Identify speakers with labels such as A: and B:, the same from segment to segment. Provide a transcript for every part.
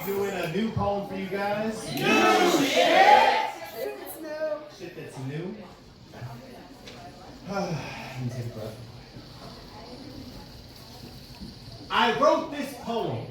A: doing a new poem for you guys.
B: New shit!
A: Shit that's new. Let me take a breath. I wrote this poem.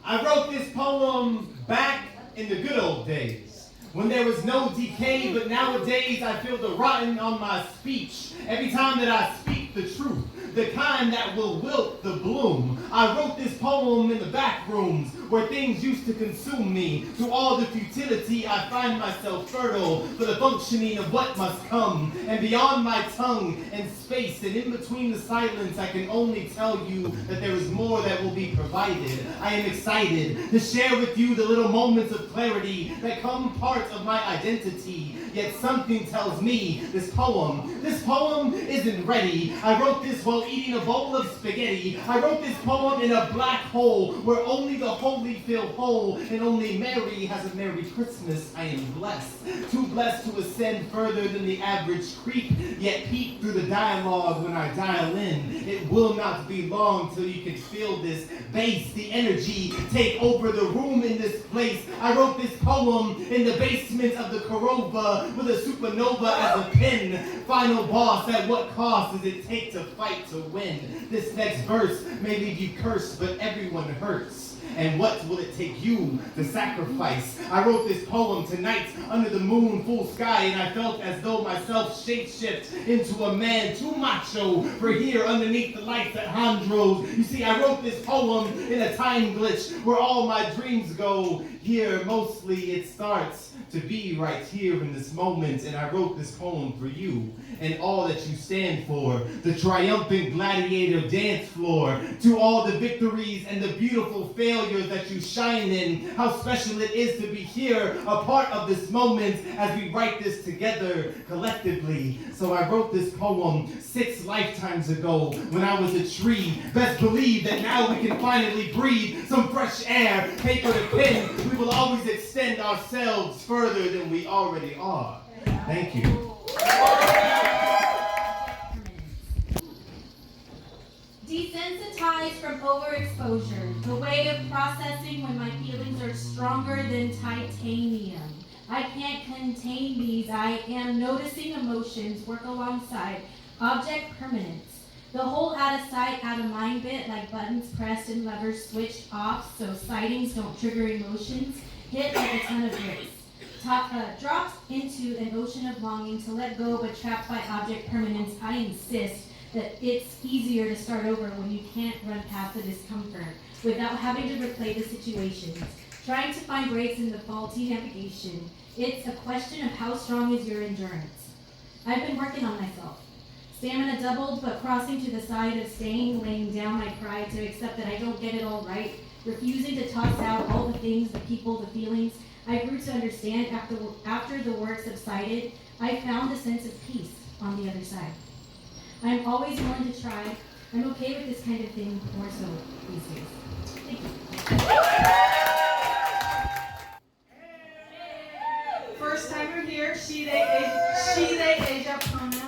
A: I wrote this poem back in the good old days, when there was no decay, but nowadays I feel the rotten on my speech. Every time that I speak the truth, the kind that will wilt the bloom. I wrote this poem in the back rooms where things used to consume me. Through all the futility, I find myself fertile for the functioning of what must come. And beyond my tongue and space, and in between the silence, I can only tell you that there is more that will be provided. I am excited to share with you the little moments of clarity that come part of my identity. Yet something tells me this poem isn't ready. I wrote this while eating a bowl of spaghetti. I wrote this poem in a black hole where only the holy feel whole and only Mary has a Merry Christmas. I am blessed, too blessed to ascend further than the average creep, yet peek through the dialogue when I dial in. It will not be long till you can feel this bass, the energy take over the room in this place. I wrote this poem in the basement of the Corova with a supernova as a pen. Final boss, at what cost does it take to fight to win? This next verse may leave you cursed, but everyone hurts. And what will it take you to sacrifice? I wrote this poem tonight under the moon, full sky, and I felt as though myself shapeshift into a man too macho for here underneath the lights at Hondros. You see, I wrote this poem in a time glitch where all my dreams go. Here, mostly it starts to be right here in this moment, and I wrote this poem for you and all that you stand for, the triumphant gladiator dance floor, to all the victories and the beautiful failures that you shine in, how special it is to be here, a part of this moment as we write this together collectively. So I wrote this poem 6 lifetimes ago when I was a tree. Best believe that now we can finally breathe some fresh air, paper to pen. We will always extend ourselves further than we already are. Thank you.
C: Desensitized from overexposure, the way of processing when my feelings are stronger than titanium. I can't contain these. I am noticing emotions work alongside object permanence. The whole out of sight, out of mind bit, like buttons pressed and levers switched off so sightings don't trigger emotions, hit like a ton of bricks. Dropped into an ocean of longing to let go, but trapped by object permanence. I insist that it's easier to start over when you can't run past the discomfort without having to replay the situations, trying to find breaks in the faulty navigation. It's a question of how strong is your endurance. I've been working on myself. Stamina doubled, but crossing to the side of staying, laying down my pride to accept that I don't get it all right, refusing to toss out all the things, the people, the feelings. I grew to understand after the work subsided, I found a sense of peace on the other side. I'm always willing to try. I'm okay with this kind of thing more so these days. Thank you.
D: First timer here, she, they, ella pronouns.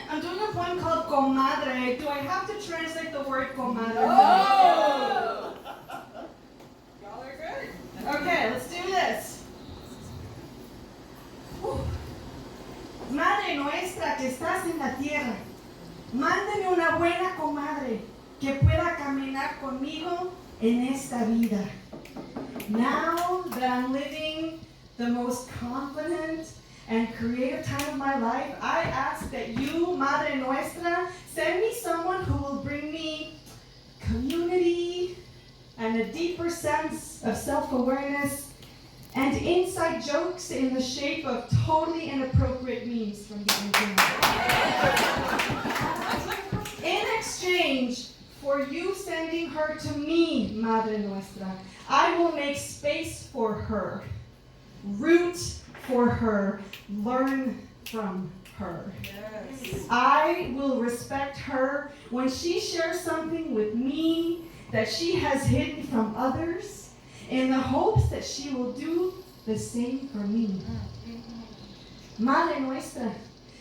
D: I'm doing a poem called Comadre. Do I have to translate the word comadre? Oh! Y'all are good? Okay, let's do this. Madre nuestra que estás en la tierra, mándame una buena comadre que pueda caminar conmigo en esta vida. Now that I'm living the most confident and creative time of my life, I ask that you, Madre Nuestra, send me someone who will bring me community and a deeper sense of self-awareness and inside jokes in the shape of totally inappropriate memes from the internet. In exchange for you sending her to me, Madre Nuestra, I will make space for her, root for her, learn from her. Yes. I will respect her when she shares something with me that she has hidden from others, in the hopes that she will do the same for me. Madre Nuestra,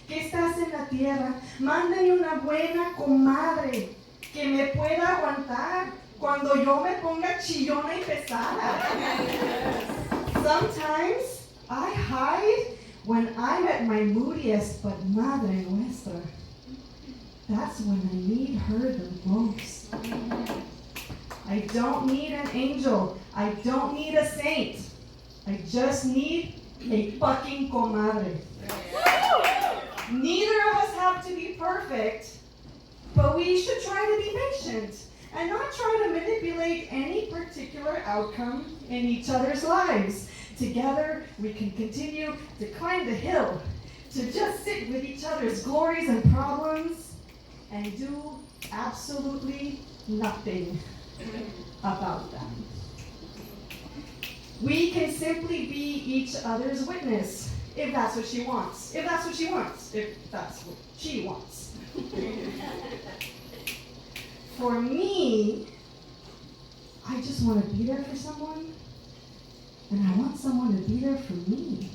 D: que estás en la tierra, mándame una buena comadre que me pueda aguantar cuando yo me ponga chillona y pesada. Sometimes I hide when I'm at my moodiest, but Madre Nuestra, that's when I need her the most. I don't need an angel. I don't need a saint. I just need a fucking comadre. Neither of us have to be perfect, but we should try to be patient and not try to manipulate any particular outcome in each other's lives. Together, we can continue to climb the hill, to just sit with each other's glories and problems and do absolutely nothing about them. We can simply be each other's witness, if that's what she wants. If that's what she wants. If that's what she wants. For me, I just want to be there for someone, and I want someone to be there for me.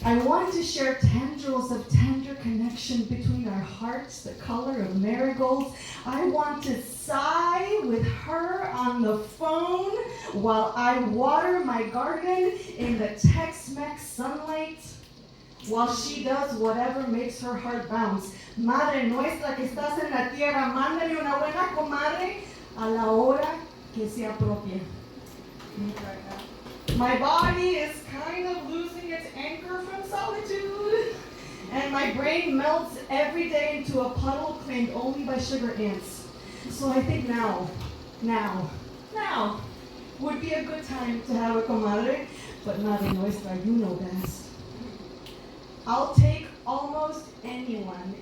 D: I want to share tendrils of tender connection between our hearts, the color of marigolds. I want to sigh with her on the phone while I water my garden in the Tex-Mex sunlight, while she does whatever makes her heart bounce. Madre Nuestra que estás en la tierra, mándale una buena comadre a la hora que se apropie. My body is kind of losing its anchor from solitude, and my brain melts every day into a puddle claimed only by sugar ants. So I think now would be a good time to have a comadre, but Madre Nuestra, you know best. I'll take almost anyone,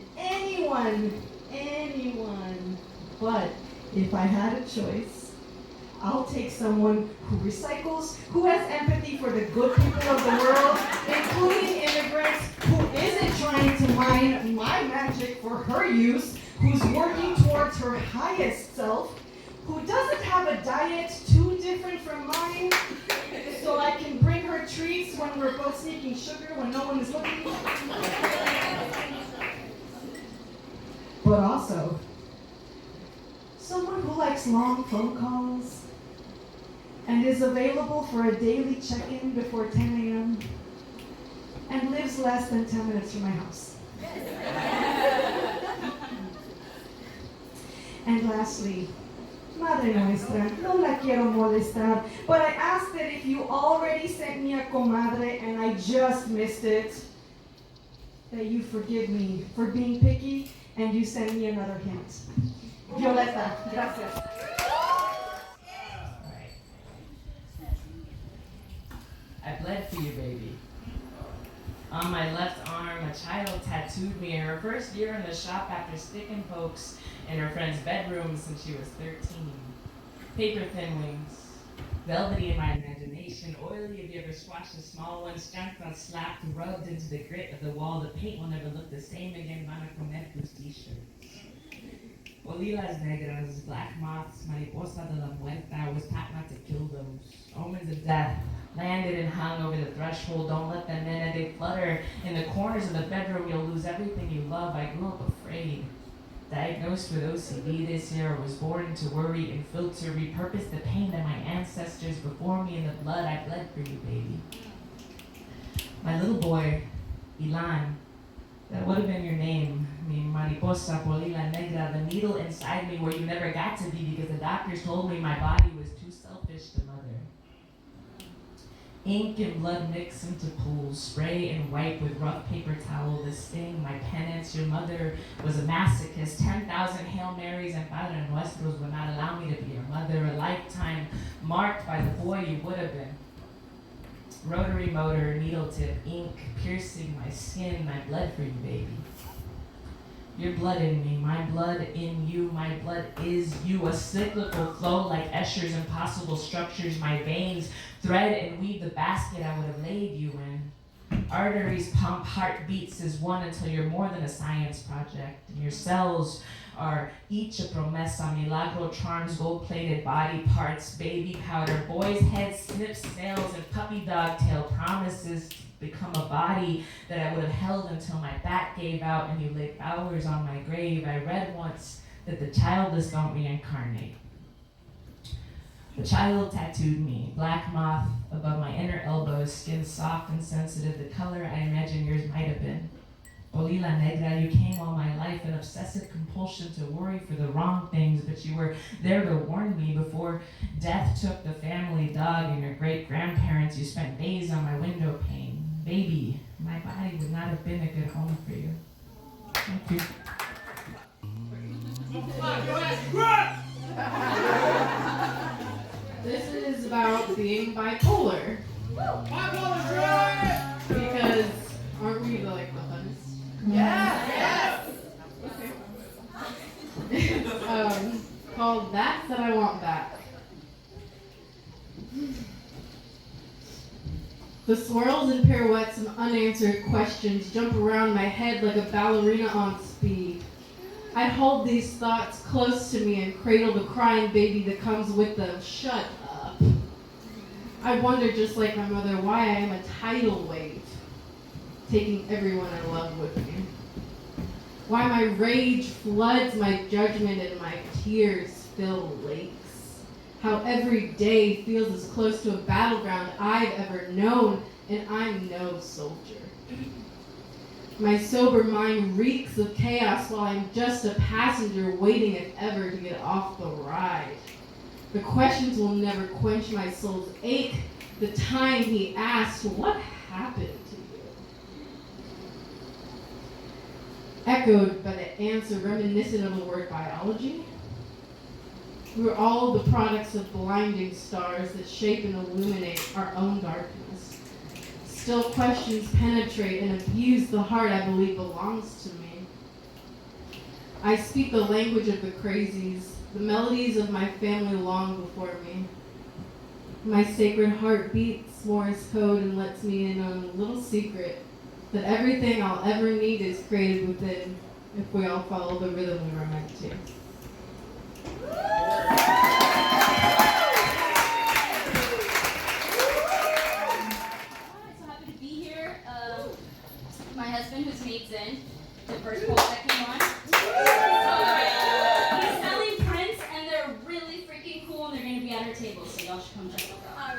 D: but if I had a choice, I'll take someone who recycles, who has empathy for the good people of the world, including immigrants, who isn't trying to mine my magic for her use, who's working towards her highest self, who doesn't have a diet too different from mine, so I can bring her treats when we're both sneaking sugar when no one is looking. But also, someone who likes long phone calls, and is available for a daily check-in before 10 a.m. and lives less than 10 minutes from my house. And lastly, Madre Nuestra, no la quiero molestar, but I ask that if you already sent me a comadre and I just missed it, that you forgive me for being picky and you send me another hint. Violeta, gracias.
B: I bled for you, baby. On my left arm, a child tattooed me in her first year in the shop after sticking pokes in her friend's bedroom since she was 13. Paper thin wings, velvety in my imagination, oily if you ever squashed a small one, stamped on slapped, rubbed into the grit of the wall. The paint will never look the same again. Van a comer tus t-shirts. Olilas negras, black moths, mariposa de la muerta. I was taught not to kill those. Omens of death landed and hung over the threshold. Don't let them in, and they flutter in the corners of the bedroom. You'll lose everything you love. I grew up afraid. Diagnosed with OCD this year, I was born to worry and filter, repurpose the pain that my ancestors before me in the blood. I bled for you, baby. My little boy, Ilan, that would have been your name. Mi mariposa polila negra, the needle inside me where you never got to be because the doctors told me my body was too selfish to mother. Ink and blood mix into pools, spray and wipe with rough paper towel, the sting, my penance. Your mother was a masochist. 10,000 Hail Marys and Padre Nuestros would not allow me to be your mother. A lifetime marked by the boy you would have been. Rotary motor, needle tip, ink, piercing my skin. I bled for you, baby. Your blood in me, my blood in you, my blood is you. A cyclical flow like Escher's impossible structures. My veins thread and weave the basket I would have laid you in. Arteries pump heartbeats as one until you're more than a science project. And your cells are each a promesa, milagro charms, gold-plated body parts, baby powder, boy's head, snips, nails, and puppy dog tail promises to become a body that I would have held until my back gave out and you laid flowers on my grave. I read once that the childless don't reincarnate. The child tattooed me, black moth above my inner elbows, skin soft and sensitive, the color I imagine yours might have been. Bolila negra, you came all my life, an obsessive compulsion to worry for the wrong things, but you were there to warn me before death took the family dog and your great-grandparents. You spent days on my window pane. Baby, my body would not have been a good home for you. Thank you.
E: This is about being bipolar. Because aren't we like the funnest? Yes! Okay. Called That's That I Want Back. The swirls and pirouettes of unanswered questions jump around my head like a ballerina on speed. I hold these thoughts close to me and cradle the crying baby that comes with them. Shut up. I wonder, just like my mother, why I am a tidal wave, taking everyone I love with me. Why my rage floods my judgment and my tears fill lakes. How every day feels as close to a battleground I've ever known, and I'm no soldier. My sober mind reeks of chaos while I'm just a passenger waiting if ever to get off the ride. The questions will never quench my soul's ache. The time he asked, what happened to you? Echoed by the answer reminiscent of the word biology. We're all the products of blinding stars that shape and illuminate our own darkness. Still questions penetrate and abuse the heart I believe belongs to me. I speak the language of the crazies, the melodies of my family long before me. My sacred heart beats Morse code and lets me in on a little secret that everything I'll ever need is created within if we all follow the rhythm we were meant to.
C: So happy to be here. My husband, who's made Zen, the first poet that came on. He's selling prints, and they're really freaking cool, and they're going to be at our table, so y'all should come check them out.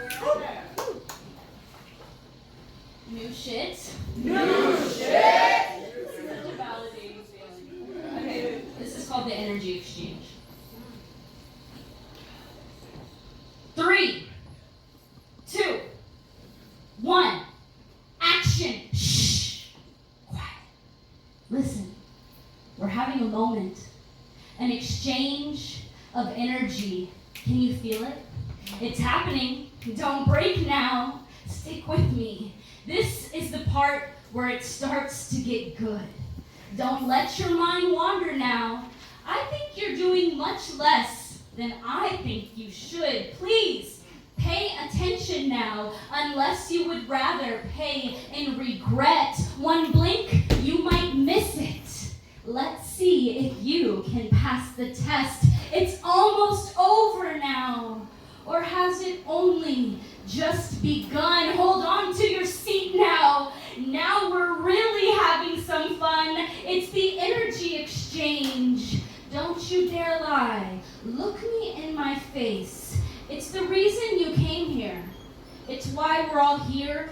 C: New shit. Such a validating feeling. Okay, this is called the energy exchange. 3, 2, 1, action. Shh. Quiet. Listen. We're having a moment, an exchange of energy. Can you feel it? It's happening. Don't break now. Stick with me. This is the part where it starts to get good. Don't let your mind wander now. I think you're doing much less than I think you should. Please pay attention now, unless you would rather pay in regret. One blink, you might miss it. Let's see if you can pass the test. It's almost over now. Or has it only just begun? Hold on to your seat now. Now we're really having some fun. It's the energy exchange. Don't you dare lie. Look me in my face. It's the reason you came here. It's why we're all here,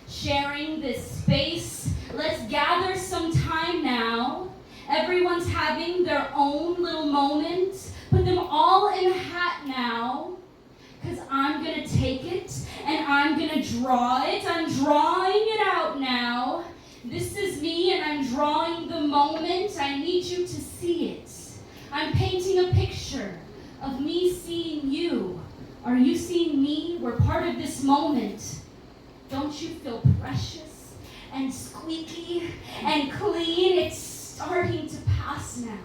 C: sharing this space. Let's gather some time now. Everyone's having their own little moment. Put them all in a hat now. Because I'm going to take it and I'm going to draw it. I'm drawing it out now. This is me and I'm drawing the moment. I need you to see it. I'm painting a picture of me seeing you. Are you seeing me? We're part of this moment. Don't you feel precious and squeaky and clean? It's starting to pass now.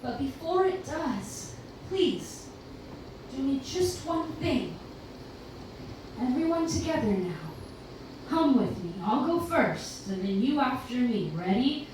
C: But before it does, please, do me just one thing. Everyone together now. Hum with me. I'll go first, and then you after me. Ready?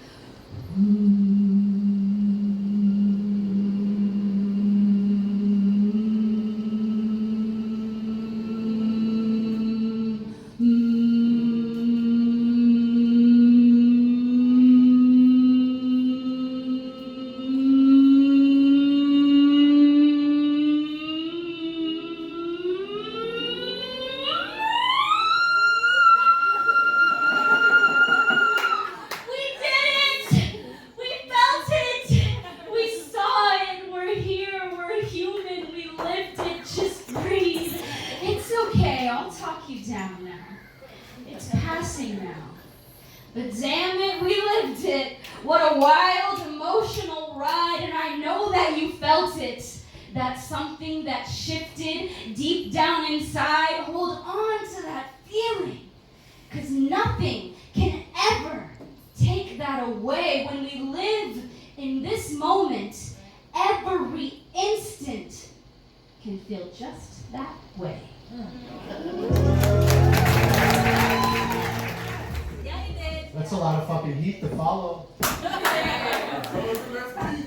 C: But damn it, we lived it. What a wild, emotional ride, and I know that you felt it. That's something that shifted deep down inside. Hold on to that feeling, because nothing can ever take that away. When we live in this moment, every instant can feel just that way.
F: That's a lot of fucking heat to follow.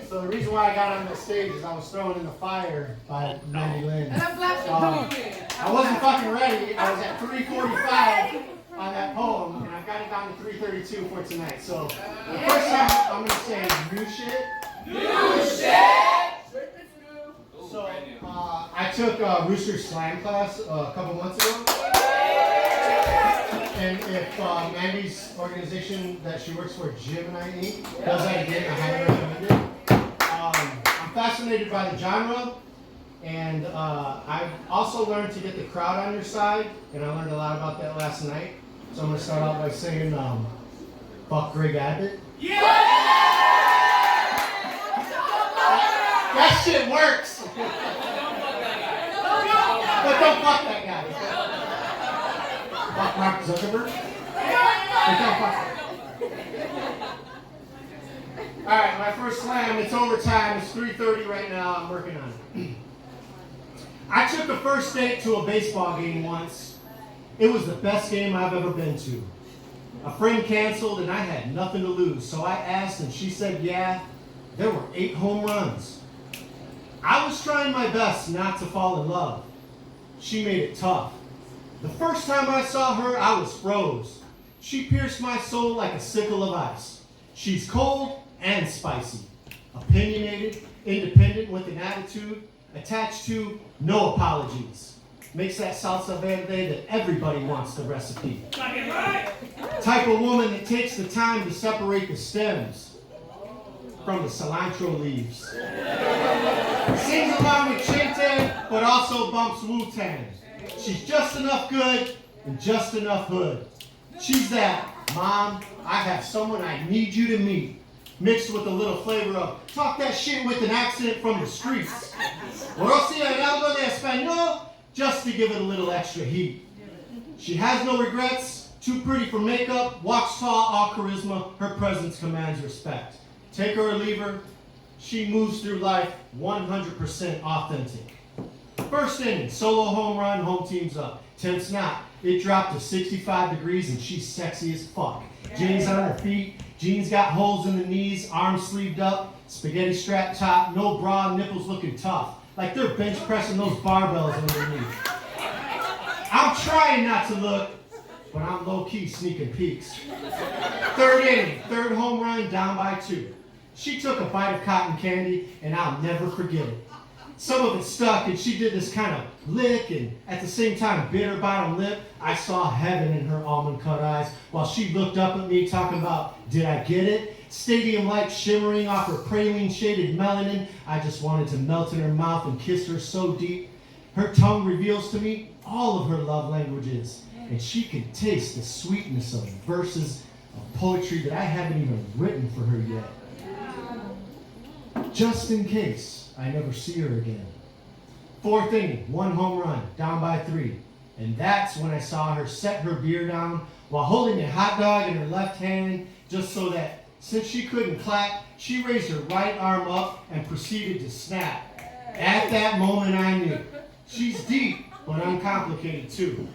F: So the reason why I got on the stage is I was thrown in the fire by Mandy Lynn. I wasn't fucking ready. I was at 3:45 on that poem, and I've got it down to 3:32 for tonight. So the first time I'm gonna say new shit. New shit. So I took Rooster's slam class a couple months ago. And if Mandy's organization that she works for, Gemini Inc., does that again, I highly recommend it. I'm fascinated by the genre, and I've also learned to get the crowd on your side, and I learned a lot about that last night. So I'm going to start off by singing Fuck Greg Abbott. Yeah! That shit works! But don't fuck that guy. Fuck Mark Zuckerberg. Alright, my first slam, it's overtime, it's 3:30 right now, I'm working on it. I took the first date to a baseball game once. It was the best game I've ever been to. A friend canceled and I had nothing to lose, so I asked and she said yeah. There were 8 home runs. I was trying my best not to fall in love. She made it tough. The first time I saw her, I was froze. She pierced my soul like a sickle of ice. She's cold and spicy, opinionated, independent with an attitude, attached to no apologies. Makes that salsa verde that everybody wants the recipe. Type of woman that takes the time to separate the stems from the cilantro leaves. Sings along with Chente, but also bumps Wu-Tang. She's just enough good and just enough hood. She's that, Mom, I have someone I need you to meet, mixed with a little flavor of talk that shit with an accent from the streets. Or else algo de español, just to give it a little extra heat. She has no regrets, too pretty for makeup, walks tall, all charisma, her presence commands respect. Take her or leave her, she moves through life 100% authentic. First inning, solo home run, home team's up. 10th snap, it dropped to 65 degrees and she's sexy as fuck. Jeans on her feet, jeans got holes in the knees, arms sleeved up, spaghetti strap top, no bra, nipples looking tough. Like they're bench pressing those barbells underneath. I'm trying not to look, but I'm low-key sneaking peeks. Third inning, third home run, down by 2. She took a bite of cotton candy and I'll never forget it. Some of it stuck and she did this kind of lick and at the same time bit her bottom lip. I saw heaven in her almond cut eyes while she looked up at me talking about, did I get it? Stadium light shimmering off her praline shaded melanin. I just wanted to melt in her mouth and kiss her so deep. Her tongue reveals to me all of her love languages and she can taste the sweetness of verses of poetry that I haven't even written for her yet. Just in case I never see her again. Fourth inning, 1 home run, down by 3. And that's when I saw her set her beer down while holding a hot dog in her left hand, just so that since she couldn't clap, she raised her right arm up and proceeded to snap. At that moment I knew, she's deep but uncomplicated too.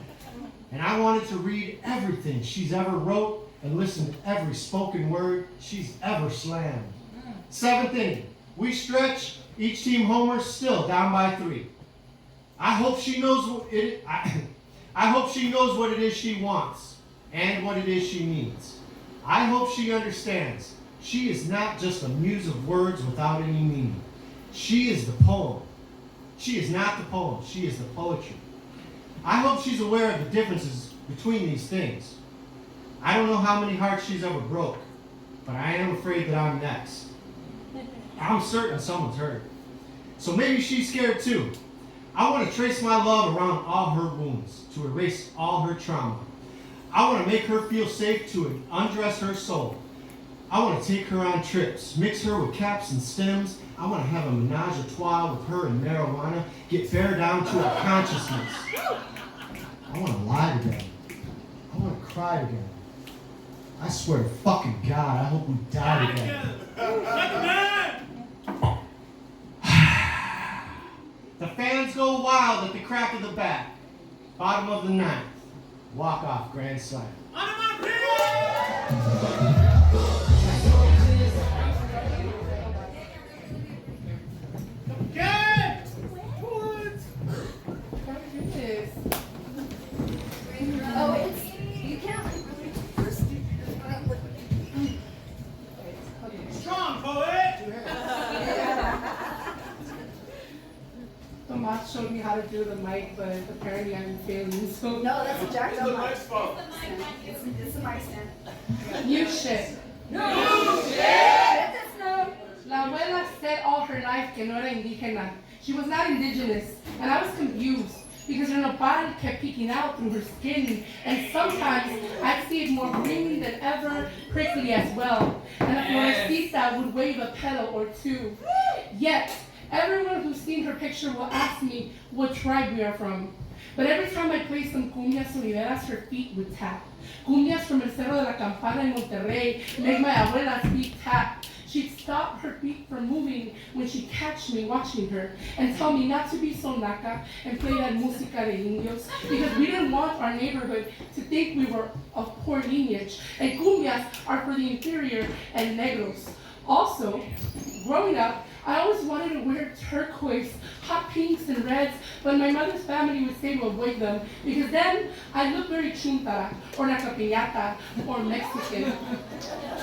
F: And I wanted to read everything she's ever wrote and listen to every spoken word she's ever slammed. 7th inning, we stretch, each team homers, still down by 3. I hope she knows what it is she wants and what it is she needs. I hope she understands she is not just a muse of words without any meaning. She is the poem. She is not the poem, she is the poetry. I hope she's aware of the differences between these things. I don't know how many hearts she's ever broke, but I am afraid that I'm next. I'm certain someone's hurt. So maybe she's scared too. I want to trace my love around all her wounds, to erase all her trauma. I want to make her feel safe to undress her soul. I want to take her on trips, mix her with caps and stems. I want to have a menage a trois with her and marijuana, get bare down to her consciousness. I want to lie together. I want to cry together. I swear to fucking God, I hope we die together. The fans go wild at the crack of the bat. Bottom of the ninth. Walk off, grand slam.
A: Strong, poet!
E: Tomas showed me how to do the mic, but apparently I'm failing, so...
G: No, that's a jacked up mic.
A: fault.
G: It's the mic stand.
E: New shit. La abuela said all her life que no era indígena. She was not indigenous, and I was confused because her nopal kept peeking out through her skin, and sometimes I'd see it more green than ever, prickly as well, and a florecita would wave a petal or two. Yet, everyone who's seen her picture will ask me what tribe we are from. But every time I play some cumbias sonideras, her feet would tap. Cumbias from el Cerro de la Campana in Monterrey make my abuela's feet tap. She'd stop her feet from moving when she'd catch me watching her and tell me not to be so naca and play that música de indios because we didn't want our neighborhood to think we were of poor lineage, and cumbias are for the inferior and negros. Also, growing up, I always wanted to wear turquoise, hot pinks and reds, but my mother's family would say to avoid them because then I look very chuntara, or naca piñata, or Mexican.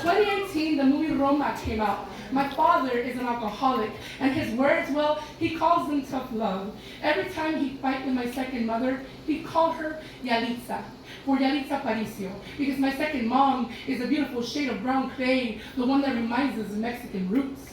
E: 2018, the movie Roma came out. My father is an alcoholic, and his words, well, he calls them tough love. Every time he'd fight with my second mother, he'd call her Yalitza, for Yalitza Aparicio, because my second mom is a beautiful shade of brown clay, the one that reminds us of Mexican roots.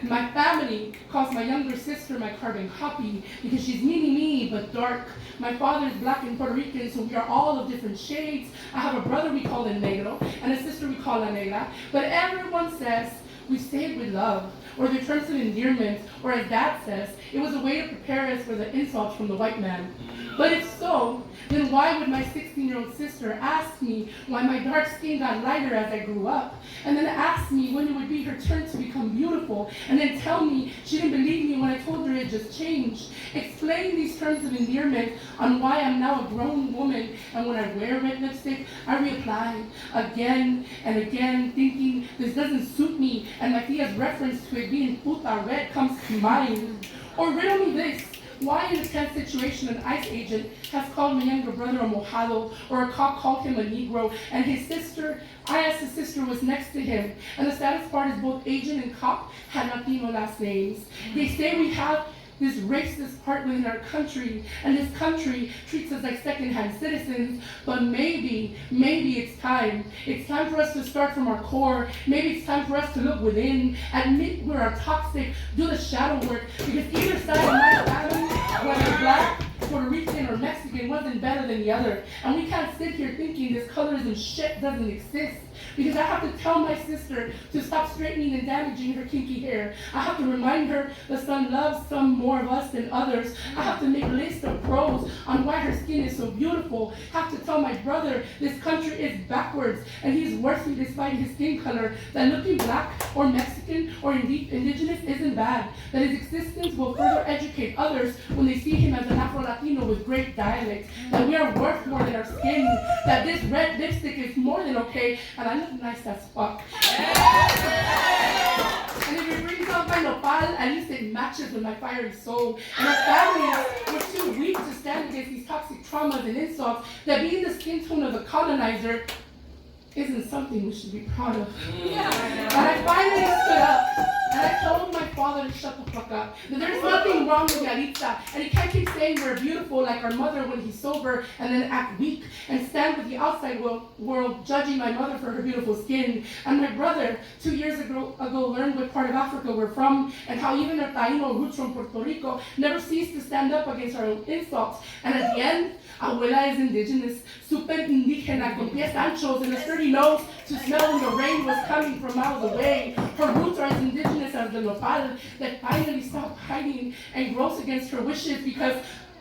E: My family calls my younger sister my carbon copy because she's me, but dark. My father is black and Puerto Rican, so we are all of different shades. I have a brother we call El Negro, and a sister we call La Negra. But everyone says we say it with love, or the terms of endearment, or as Dad says, it was a way to prepare us for the insults from the white man. But if so, then why would my 16-year-old sister ask me why my dark skin got lighter as I grew up, and then ask me when it would be her turn to become beautiful, and then tell me she didn't believe me when I told her it just changed? Explain these terms of endearment on why I'm now a grown woman, and when I wear red lipstick, I reapply again and again, thinking this doesn't suit me, and my tia's reference to it being puta red comes to mind. Or riddle me this. Why in a tense situation an ICE agent has called my younger brother a mojado, or a cop called him a Negro, and his sister, I asked his sister, was next to him. And the saddest part is both agent and cop had Latino last names. They say we have this racist part within our country, and this country treats us like second-hand citizens, but maybe it's time. It's time for us to start from our core. Maybe it's time for us to look within, admit we are toxic, do the shadow work, because either side of my family, whether black, Puerto Rican, or Mexican, wasn't better than the other. And we can't sit here thinking this colorism shit doesn't exist, because I have to tell my sister to stop straightening and damaging her kinky hair. I have to remind her the sun loves some more of us than others. I have to make a list of pros on why her skin is so beautiful. I have to tell my brother this country is backwards and he's worthy despite his skin color, that looking black or Mexican or indeed indigenous isn't bad, that his existence will further educate others when they see him as an Afro-Latino with great dialect, that we are worth more than our skin, that this red lipstick is more than okay, and I look nice as fuck. And if it brings out my nopal, at least it matches with my fiery soul. And our families were too weak to stand against these toxic traumas and insults, that being the skin tone of the colonizer isn't something we should be proud of. And I finally stood up, and I told my father to shut the fuck up, that there's nothing wrong
H: wrong with Yaritza, and he can't keep saying we're beautiful like our mother when he's sober and then act weak and stand with the outside world judging my mother for her beautiful skin. And my brother, 2 years ago learned what part of Africa we're from and how even our Taino roots from Puerto Rico never cease to stand up against our own insults. And at the end, Abuela is indigenous, super indígena, con pies anchos and a sturdy nose to smell when the rain was coming from miles away. Her roots are as indigenous as the nopal that finally stopped hiding and grows against her wishes because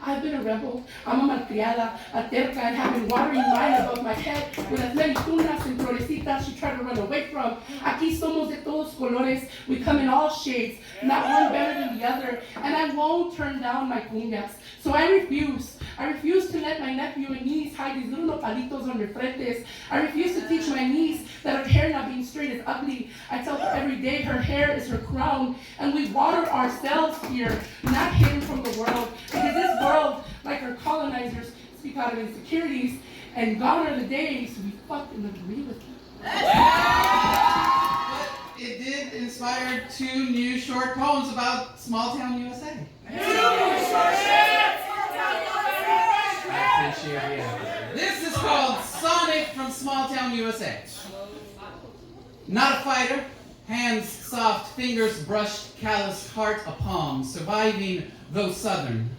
H: I've been a rebel. I'm a malcriada, a terca, and have been watering mine above my head with as many tunas and florecitas she tried to run away from. Aquí somos de todos colores. We come in all shades, not one better than the other. And I won't turn down my cumbias. So I refuse. I refuse to let my nephew and niece hide these little nopalitos on their frentes. I refuse to teach my niece that her hair not being straight is ugly. I tell her every day her hair is her crown. And we water ourselves here, not hidden from the world. Because this world, like our colonizers, speak out of insecurities. And gone are the days we fucking agree with them.
I: But it did inspire 2 new short poems about small town USA. I appreciate it. This is called Sonnet from Small Town USA. Not a fighter, hands soft, fingers brushed, calloused, heart a palm, surviving though southern.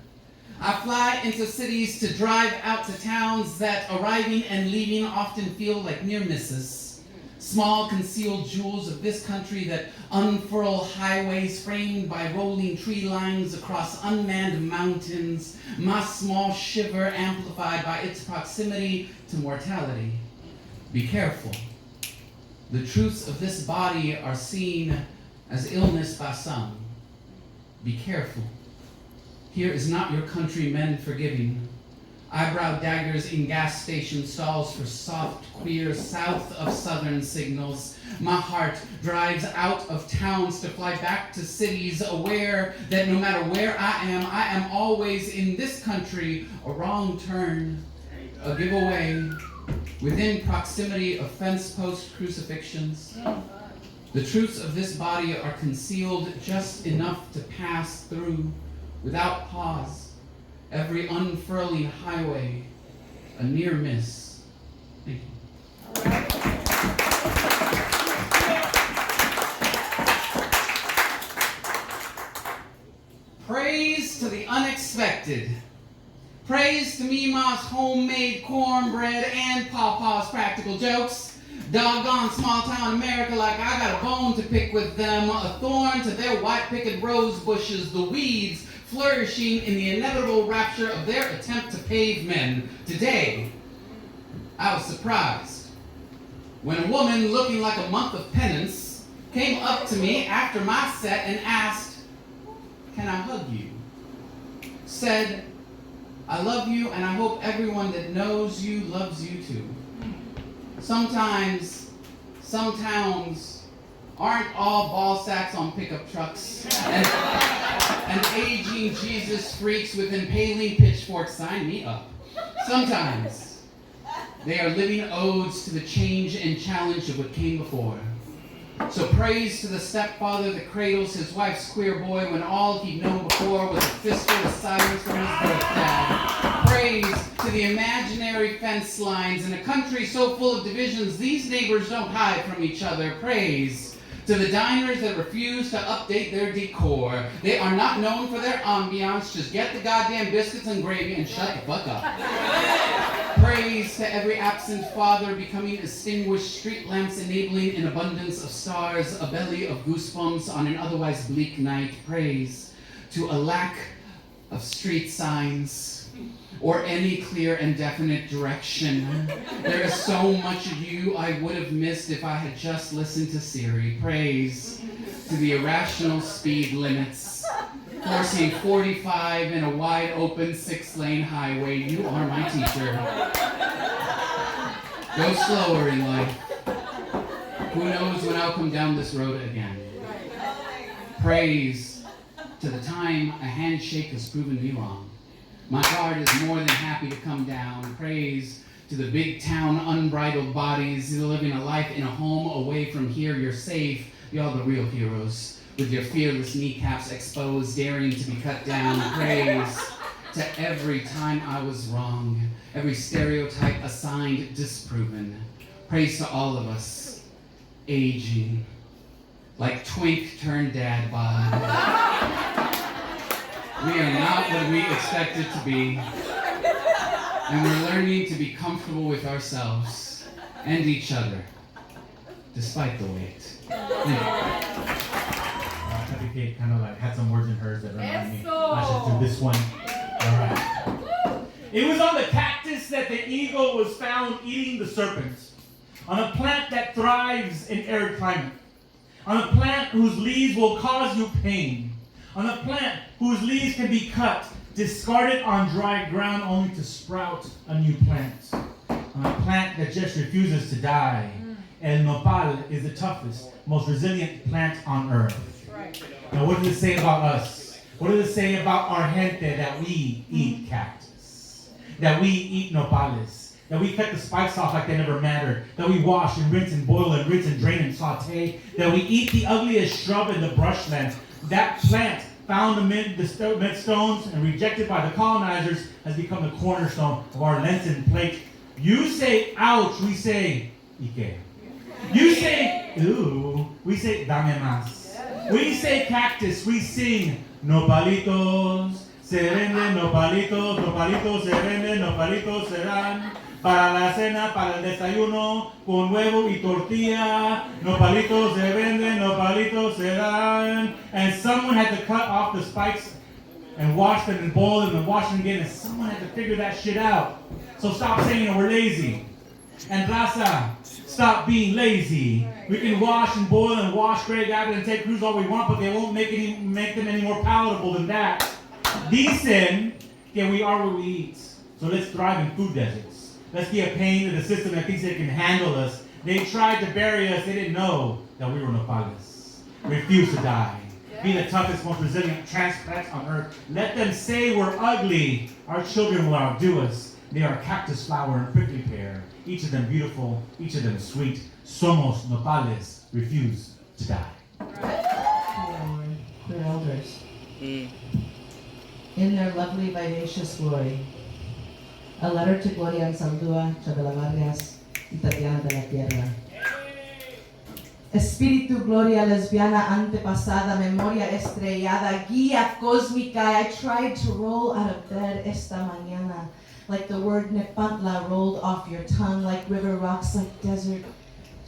I: I fly into cities to drive out to towns that arriving and leaving often feel like near misses. Small concealed jewels of this country that unfurl highways framed by rolling tree lines across unmanned mountains, my small shiver amplified by its proximity to mortality. Be careful. The truths of this body are seen as illness by some. Be careful. Here is not your countrymen forgiving. Eyebrow daggers in gas station stalls for soft, queer, south of southern signals. My heart drives out of towns to fly back to cities, aware that no matter where I am always in this country a wrong turn, a giveaway, within proximity of fence post crucifixions. The truths of this body are concealed just enough to pass through without pause. Every unfurling highway, a near miss. Thank you. Praise to the unexpected. Praise to Mima's homemade cornbread and Papa's practical jokes. Doggone small town America like I got a bone to pick with them. A thorn to their white picket rose bushes, the weeds flourishing in the inevitable rapture of their attempt to pave men. Today, I was surprised when a woman looking like a month of penance came up to me after my set and asked, "Can I hug you?" Said, "I love you and I hope everyone that knows you loves you too." Sometimes, some towns aren't all ball sacks on pickup trucks and aging Jesus freaks with impaling pitchforks. Sign me up. Sometimes they are living odes to the change and challenge of what came before. So praise to the stepfather that cradles his wife's queer boy when all he'd known before was a fistful of silence from his birth dad. Praise to the imaginary fence lines in a country so full of divisions these neighbors don't hide from each other. Praise to the diners that refuse to update their decor. They are not known for their ambiance. Just get the goddamn biscuits and gravy and shut the fuck up. Praise to every absent father becoming extinguished street lamps enabling an abundance of stars, a belly of goosebumps on an otherwise bleak night. Praise to a lack of street signs or any clear and definite direction. There is so much of you I would have missed if I had just listened to Siri. Praise to the irrational speed limits, forcing 45 in a wide open 6-lane highway. You are my teacher. Go slower in life. Who knows when I'll come down this road again. Praise to the time a handshake has proven me wrong. My guard is more than happy to come down. Praise to the big town unbridled bodies living a life in a home away from here. You're safe. Y'all the real heroes. with your fearless kneecaps exposed, daring to be cut down, praise to every time I was wrong, every stereotype assigned disproven. Praise to all of us, aging, like twink turned dad bod. We are not what we expected to be, and we're learning to be comfortable with ourselves and each other, despite the weight.
A: Happy Kate kind of like had some words in hers that remind me. I should do this one. All right. It was on the cactus that the eagle was found eating the serpent, on a plant that thrives in arid climate, on a plant whose leaves will cause you pain, on a plant whose leaves can be cut, discarded on dry ground only to sprout a new plant, on a plant that just refuses to die. El nopal is the toughest, most resilient plant on earth. Now what does it say about us? What does it say about our gente that we eat cactus? That we eat nopales? That we cut the spikes off like they never mattered? That we wash and rinse and boil and rinse and drain and saute? That we eat the ugliest shrub in the brushland? That plant found amid the stones and rejected by the colonizers has become the cornerstone of our Lenten plate. You say ouch, we say Ike. You say ooh, we say dame más. We say cactus, we sing nopalitos, serene, nopalitos, nopalitos, serene, nopalitos serán. Para la cena, para el desayuno, con huevo y tortilla, nopalitos se venden, nopalitos serán. And someone had to cut off the spikes and wash them and boil them and wash them again, and someone had to figure that shit out. So stop saying that we're lazy. And raza, stop being lazy. We can wash and boil and wash Greg Abbott and take cruise all we want, but they won't make them any more palatable than that. Dicen que we are what we eat. So let's thrive in food deserts. Let's be a pain to the system that thinks they can handle us. They tried to bury us. They didn't know that we were nopales. Refuse to die. Be the toughest, most resilient transplants on earth. Let them say we're ugly. Our children will outdo us. They are cactus flower and prickly pear. Each of them beautiful, each of them sweet. Somos nopales. Refuse to die.
B: Their elders. In their lovely, vivacious glory. A letter to Gloria and Saldúa, Chabela Vargas, y Tatiana de la Tierra. Espíritu, gloria lesbiana antepasada, memoria estrellada, guía cósmica. I tried to roll out of bed esta mañana, like the word Nepantla rolled off your tongue, like river rocks, like desert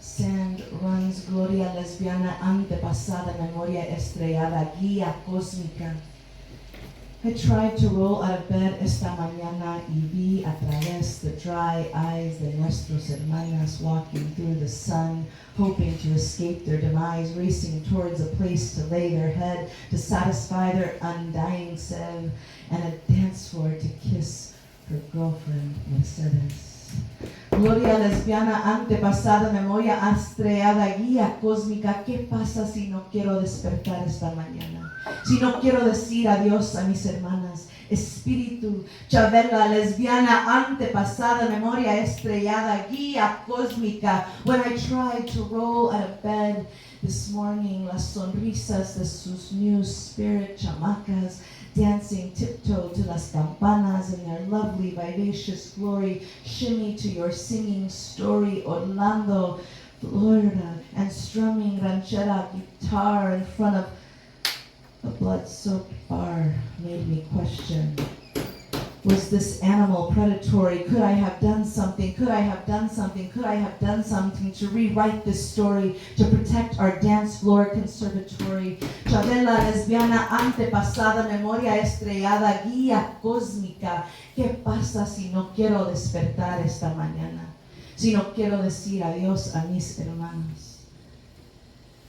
B: sand runs. Gloria lesbiana antepasada, memoria estrellada, guía cósmica. I tried to roll out of bed esta mañana y vi a través the dry eyes de nuestros hermanas walking through the sun, hoping to escape their demise, racing towards a place to lay their head, to satisfy their undying sed, and a dance floor to kiss her girlfriend, Mercedes. Gloria lesbiana antepasada, memoria estrellada, guía cósmica. ¿Qué pasa si no quiero despertar esta mañana? Si no quiero decir adiós a mis hermanas. Espíritu, Chabela, lesbiana antepasada, memoria estrellada, guía cósmica. When I tried to roll out of bed this morning, las sonrisas de sus new spirit chamacas, dancing tiptoe to las campanas in their lovely, vivacious glory, shimmy to your singing story, Orlando, Florida, and strumming ranchera guitar in front of a blood-soaked bar made me question. Was this animal predatory? Could I have done something? Could I have done something? Could I have done something to rewrite this story, to protect our dance floor conservatory? Chabela, lesbiana antepasada, memoria estrellada, guía cósmica. ¿Qué pasa si no quiero despertar esta mañana? Si no quiero decir adiós a mis hermanos.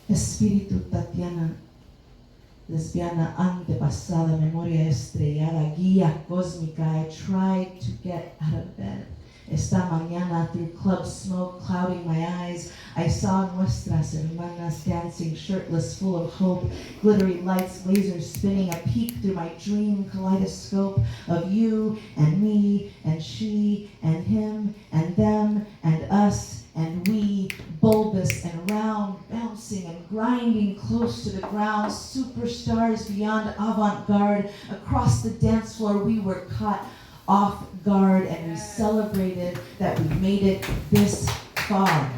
B: Espíritu, Tatiana, lesbiana antepasada, memoria estrellada, guía cósmica. I tried to get out of bed. Esta mañana, through club smoke clouding my eyes, I saw nuestras hermanas dancing shirtless, full of hope, glittery lights, lasers spinning, a peek through my dream kaleidoscope of you and me and she and him and them and us
J: and we, bulbous and round, bouncing and grinding close to the ground, superstars beyond avant-garde. Across the dance floor we were caught off guard, and we celebrated that we made it this far.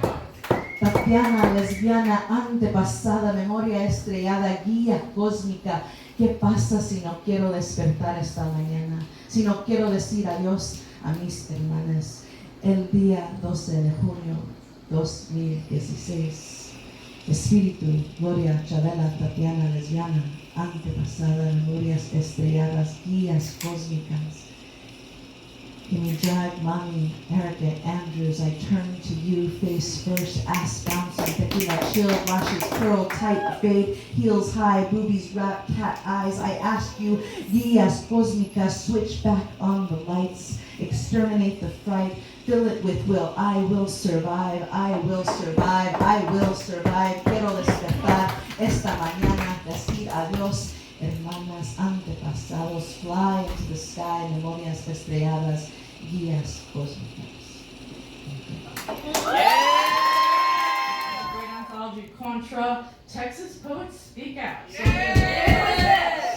J: Tatiana, lesbiana, antepasada, memoria estrellada, guía cósmica. ¿Qué pasa si no quiero despertar esta mañana? Si no quiero decir adiós a mis hermanas. El día 12 de junio 2016. Espíritu, Gloria, Chabela, Tatiana, lesbiana, antepasada, memorias estrelladas, guías cósmicas. Give me Jack, Mommy, Erica, Andrews, I turn to you, face first, ass bouncing, tequila chill, lashes curl, tight fade, heels high, boobies wrap, cat eyes. I ask you, guías cósmicas, switch back on the lights, exterminate the fright, fill it with will. I will survive, I will survive, I will survive. Quiero despertar esta mañana, decir adiós. Hermanas, antepasados, fly into the sky, memorias estrelladas, guías cósmicas.
E: Yeah! Great anthology, Contra, Texas Poets Speak Out. Yes!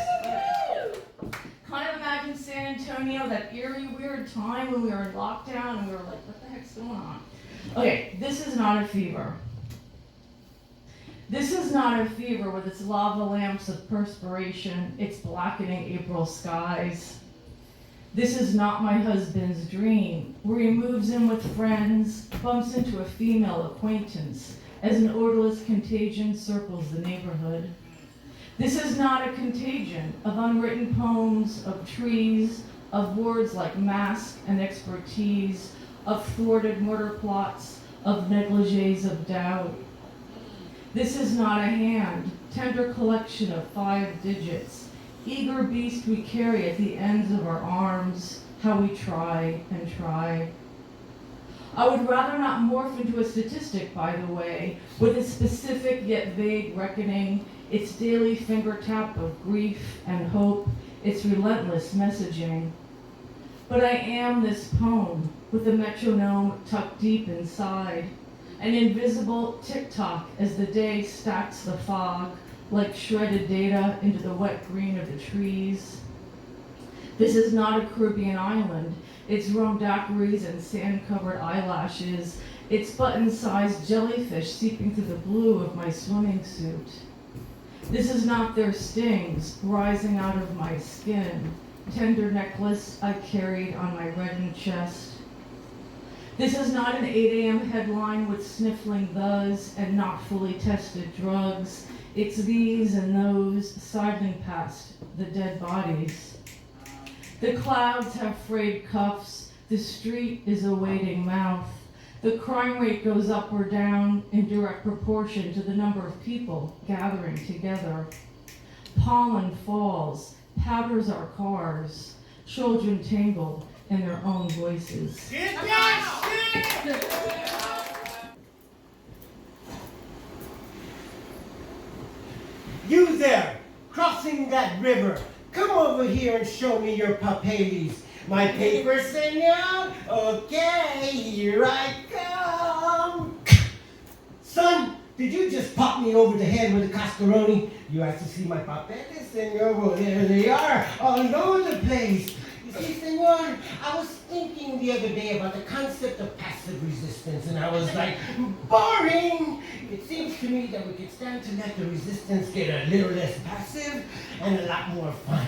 E: Kind of imagine San Antonio, that eerie, weird time when we were in lockdown and we were like, what the heck's going on? Okay, this is not a fever. This is not a fever with its lava lamps of perspiration, its blackening April skies. This is not my husband's dream, where he moves in with friends, bumps into a female acquaintance, as an odorless contagion circles the neighborhood. This is not a contagion of unwritten poems, of trees, of words like mask and expertise, of thwarted murder plots, of negligees of doubt. This is not a hand, tender collection of 5 digits, eager beast we carry at the ends of our arms, how we try and try. I would rather not morph into a statistic, by the way, with its specific yet vague reckoning, its daily finger tap of grief and hope, its relentless messaging. But I am this poem, with the metronome tucked deep inside, an invisible tick-tock as the day stacks the fog, like shredded data into the wet green of the trees. This is not a Caribbean island. It's rum daiquiris and sand-covered eyelashes. It's button-sized jellyfish seeping through the blue of my swimming suit. This is not their stings rising out of my skin, tender necklace I carried on my reddened chest. This is not an 8 a.m. headline with sniffling thes and not fully tested drugs. It's these and those sidling past the dead bodies. The clouds have frayed cuffs. The street is a waiting mouth. The crime rate goes up or down in direct proportion to the number of people gathering together. Pollen falls, powders our cars. Children tangle in their own voices.
F: Get that shit! You there, crossing that river. Come over here and show me your papeles. My papers, senor? Okay, here I come. Son, did you just pop me over the head with a cascaroni? You asked to see my papeles, senor? Well, there they are, all over the place. You see, senor, I was thinking the other day about the concept of passive resistance, and I was like, boring! It seems to me that we could stand to let the resistance get a little less passive and a lot more fun.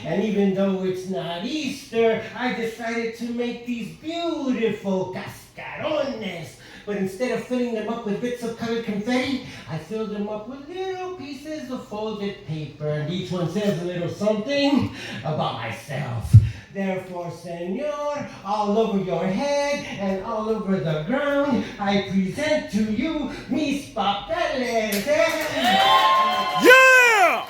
F: And even though it's not Easter, I decided to make these beautiful cascarones. But instead of filling them up with bits of colored confetti, I filled them up with little pieces of folded paper, and each one says a little something about myself. Therefore, senor, all over your head and all over the ground, I present to you mis papeles.
A: Yeah!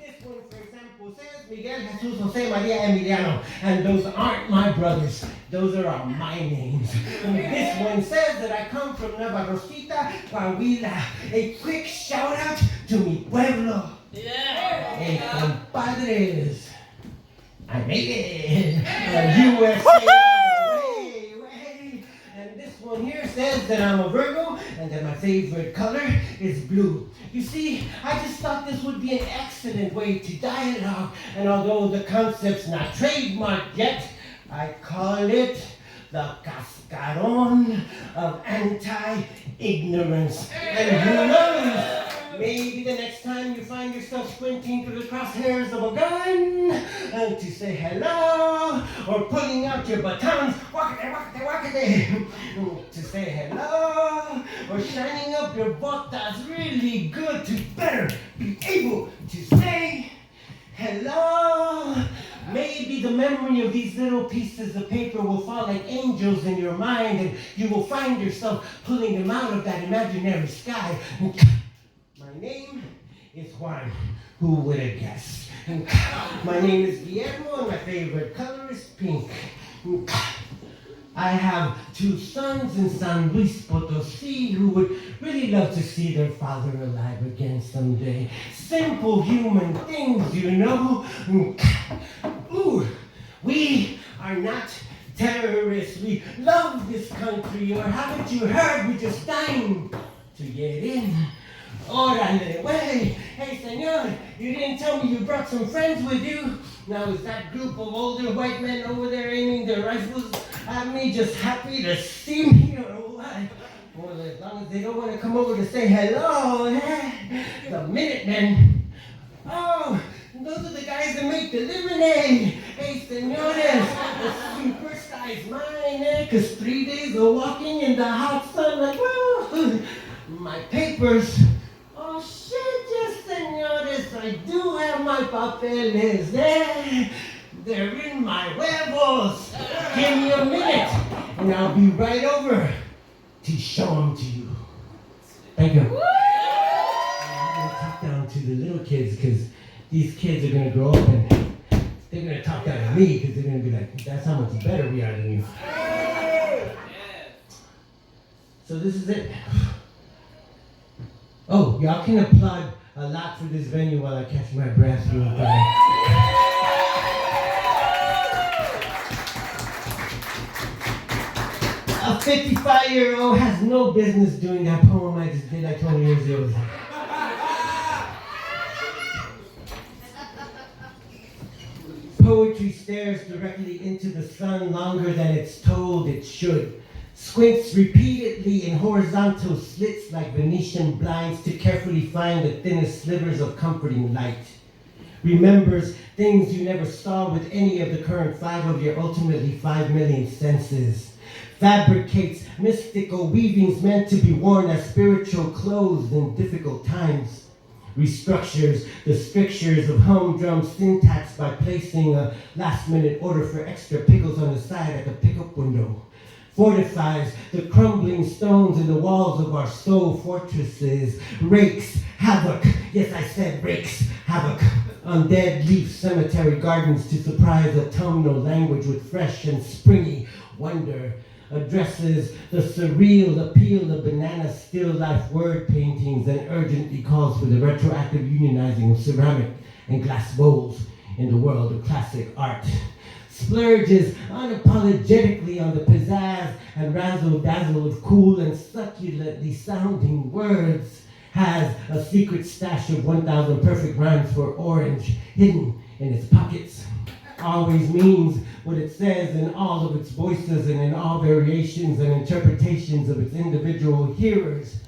F: This one, for example, says Miguel, Jesus, Jose, Maria, Emiliano. And those aren't my brothers. Those are my names. And this one says that I come from Nueva Rosita, Coahuila. A quick shout out to mi pueblo.
B: Yeah!
F: Hey, compadres. I made it! USA! Way. And this one here
K: says that I'm a Virgo and that my favorite color is blue. You see, I just thought this would be an excellent way to dialogue, and although the concept's not trademarked yet, I call it the cascaron of anti-ignorance. And who knows? Maybe the next time you find yourself squinting through the crosshairs of a gun to say hello, or pulling out your batons, wakate, to say hello, or shining up your botas really good to better be able to say hello. Maybe the memory of these little pieces of paper will fall like angels in your mind, and you will find yourself pulling them out of that imaginary sky. My name is Juan. Who would have guessed? My name is Guillermo, and my favorite color is pink. I have 2 sons in San Luis Potosí who would really love to see their father alive again someday. Simple human things, you know. Ooh, we are not terrorists. We love this country, or haven't you heard? We just dying to get in. Órale, wey. Hey, senor, you didn't tell me you brought some friends with you. Now, is that group of older white men over there aiming their rifles at me just happy to see me, or what? Well, as long as they don't want to come over to say hello, the Minutemen. Oh, those are the guys that make the lemonade. Hey, senores, a super-sized mine, because 3 days of walking in the hot sun, like, woo, my papers. Oh, shit, yes, senores, I do have my papeles. They're in my huevos. Give me a minute, and I'll be right over to show them to you. Thank you. I'm going to talk down to the little kids, because these kids are going to grow up, and they're going to talk down to me, because they're going to be like, that's how much better we are than you. So this is it. Oh, y'all can applaud a lot for this venue while I catch my breath real quick. A 55-year-old has no business doing that poem I just did like 20 years ago. Poetry stares directly into the sun longer than it's told it should. Squints repeatedly in horizontal slits like Venetian blinds to carefully find the thinnest slivers of comforting light. Remembers things you never saw with any of the current 5 of your ultimately 5 million senses. Fabricates mystical weavings meant to be worn as spiritual clothes in difficult times. Restructures the strictures of humdrum syntax by placing a last-minute order for extra pickles on the side at the pickup window. Fortifies the crumbling stones in the walls of our soul fortresses. Rakes havoc, yes I said rakes havoc, on dead leaf cemetery gardens to surprise autumnal language with fresh and springy wonder. Addresses the surreal appeal of banana still life word paintings and urgently calls for the retroactive unionizing of ceramic and glass bowls in the world of classic art. Splurges unapologetically on the pizzazz and razzle-dazzle of cool and succulently sounding words. Has a secret stash of 1,000 perfect rhymes for orange hidden in its pockets. Always means what it says in all of its voices and in all variations and interpretations of its individual hearers,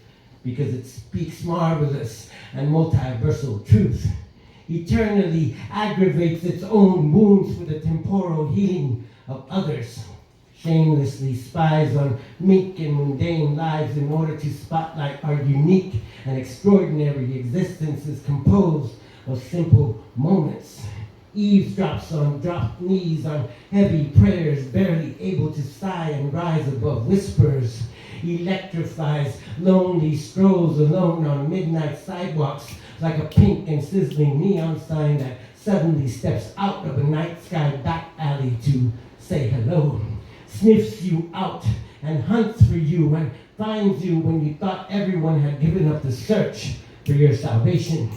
K: because it speaks marvelous and multiversal truth. Eternally aggravates its own wounds for the temporal healing of others. Shamelessly spies on meek and mundane lives in order to spotlight our unique and extraordinary existences composed of simple moments. Eavesdrops on dropped knees, on heavy prayers, barely able to sigh and rise above whispers. Electrifies lonely strolls alone on midnight sidewalks like a pink and sizzling neon sign that suddenly steps out of a night sky back alley to say hello. Sniffs you out and hunts for you and finds you when you thought everyone had given up the search for your salvation.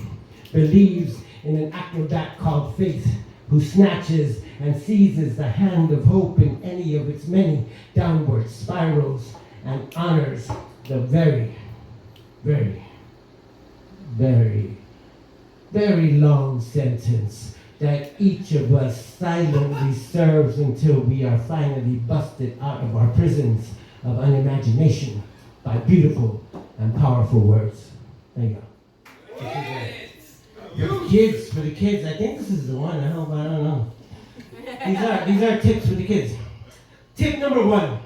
K: Believes in an acrobat called faith, who snatches and seizes the hand of hope in any of its many downward spirals, and honors the very, very, very, very long sentence that each of us silently serves until we are finally busted out of our prisons of unimagination by beautiful and powerful words. There you go. For the kids, I think this is the one, I don't know. These are tips for the kids. Tip number 1,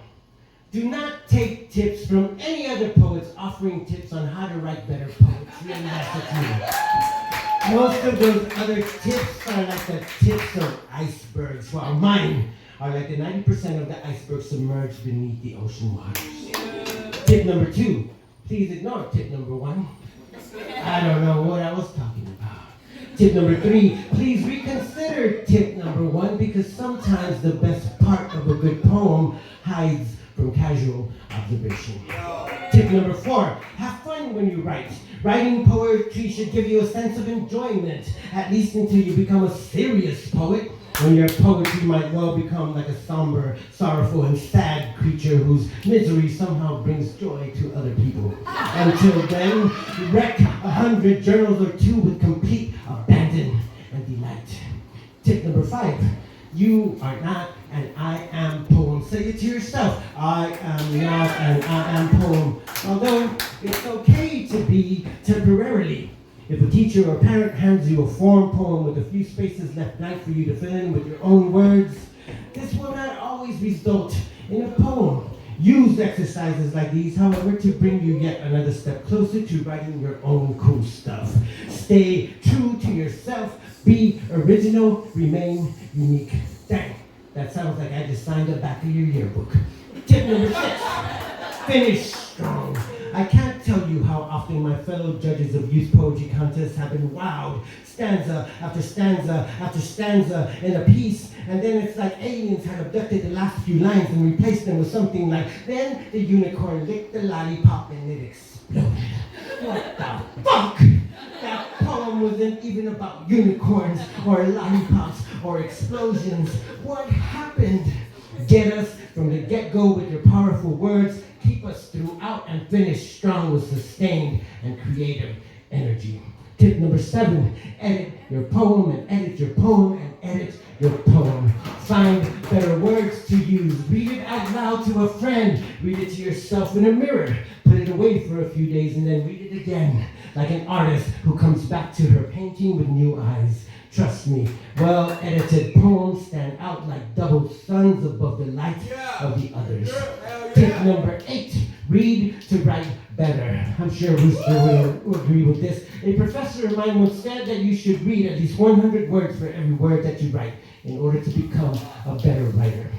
K: do not take tips from any other poets offering tips on how to write better poetry, and that's the truth. Most of those other tips are like the tips of icebergs, while mine are like the 90% of the iceberg submerged beneath the ocean waters. Tip number 2, please ignore tip number 1. I don't know what I was talking about. Tip number 3, please reconsider tip number 1, because sometimes the best part of a good poem hides from casual observation. Tip number 4, have fun when you write. Writing poetry should give you a sense of enjoyment, at least until you become a serious poet, when your poetry might well become like a somber, sorrowful, and sad creature whose misery somehow brings joy to other people. Until then, wreck 100 journals or 2 with complete abandon and delight. Tip number 5, you are not an I am poem. Say it to yourself. I am not an I am poem. Although it's okay to be temporarily. If a teacher or parent hands you a form poem with a few spaces left blank for you to fill in with your own words, this will not always result in a poem. Use exercises like these, however, to bring you yet another step closer to writing your own cool stuff. Stay true to yourself, be original, remain unique. Dang, that sounds like I just signed the back of your yearbook. Tip number 6, finish strong. I can't tell you how often my fellow judges of youth poetry contests have been wowed, stanza after stanza after stanza in a piece, and then it's like aliens had abducted the last few lines and replaced them with something like, then the unicorn licked the lollipop and it exploded. What the fuck? That poem wasn't even about unicorns or lollipops or explosions. What happened? Get us from the get-go with your powerful words, keep us throughout, and finish strong with sustained and creative energy. Tip number 7, edit your poem and edit your poem and edit your poem. Find better words to use. Read it out loud to a friend. Read it to yourself in a mirror. Put it away for a few days and then read it again, like an artist who comes back to her painting with new eyes. Trust me, well-edited poems stand out like double suns above the light of the others. Tip number 8, read to write better. I'm sure Rooster will agree with this. A professor of mine once said that you should read at least 100 words for every word that you write in order to become a better writer.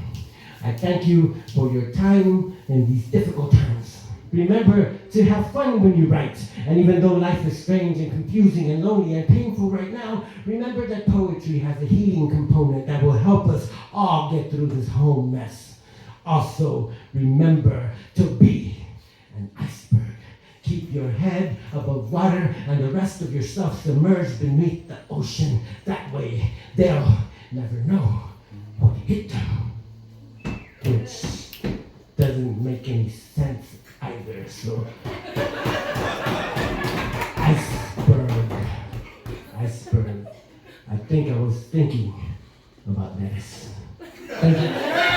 K: I thank you for your time in these difficult times. Remember to have fun when you write. And even though life is strange and confusing and lonely and painful right now, remember that poetry has a healing component that will help us all get through this whole mess. Also, remember to be an iceberg. Keep your head above water and the rest of yourself submerged beneath the ocean. That way, they'll never know what hit them. Which doesn't make any sense either, so. Iceberg. I think I was thinking about lettuce. Thank you.